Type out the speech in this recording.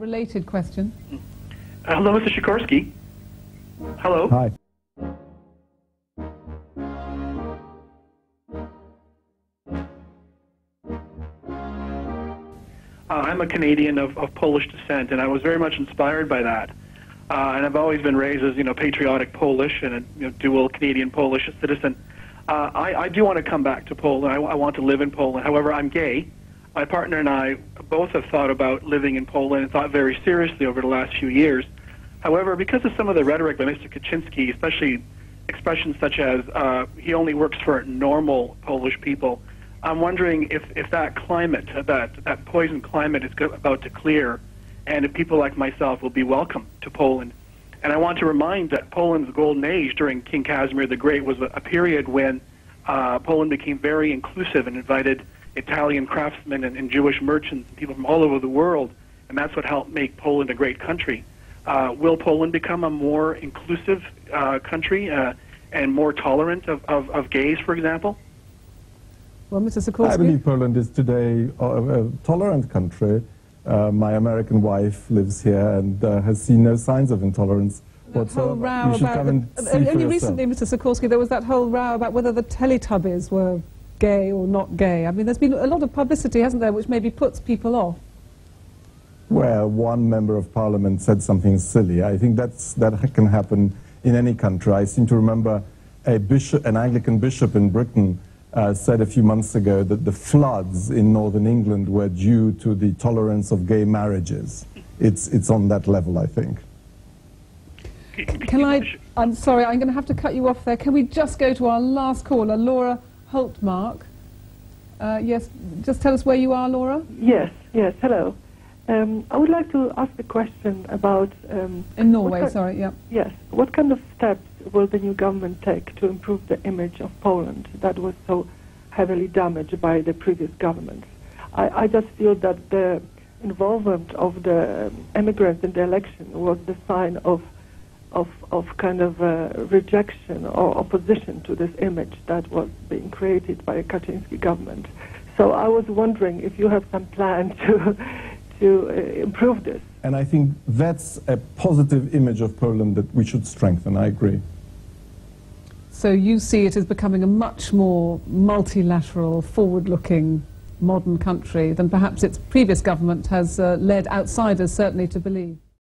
related question. Hello, Mr. Sikorski. Hello. Hi. I'm a Canadian of Polish descent, and I was very much inspired by that. And I've always been raised as, patriotic Polish and a dual Canadian-Polish citizen. I do want to come back to Poland. I want to live in Poland. However, I'm gay. My partner and I both have thought about living in Poland and thought very seriously over the last few years. However, because of some of the rhetoric by Mr. Kaczynski, especially expressions such as he only works for normal Polish people, I'm wondering if that climate, that poison climate is about to clear, and if people like myself will be welcome to Poland. And I want to remind that Poland's golden age during King Casimir the Great was a period when Poland became very inclusive and invited Italian craftsmen and Jewish merchants and people from all over the world, and that's what helped make Poland a great country. Will Poland become a more inclusive country and more tolerant of gays, for example? Well, Mr. Sikorski? I believe Poland is today a tolerant country. My American wife lives here and has seen no signs of intolerance whatsoever. You should come and see only recently, Mr. Sikorski, there was that whole row about whether the Teletubbies were gay or not gay. I mean, there's been a lot of publicity, hasn't there, which maybe puts people off. Well, one member of parliament said something silly. I think that can happen in any country. I seem to remember an Anglican bishop in Britain said a few months ago that the floods in northern England were due to the tolerance of gay marriages. It's on that level, I think. I'm sorry, I'm going to have to cut you off there. Can we just go to our last caller, Laura Holtmark? Yes, just tell us where you are, Laura. Yes, hello. I would like to ask a question about... in Norway, sorry, yeah. Yes. What kind of steps will the new government take to improve the image of Poland that was so heavily damaged by the previous governments? I just feel that the involvement of the immigrants in the election was the sign of kind of rejection or opposition to this image that was being created by the Kaczynski government. So I was wondering if you have some plan to improve this. And I think that's a positive image of Poland that we should strengthen. I agree. So you see it as becoming a much more multilateral, forward-looking, modern country than perhaps its previous government has led outsiders certainly to believe.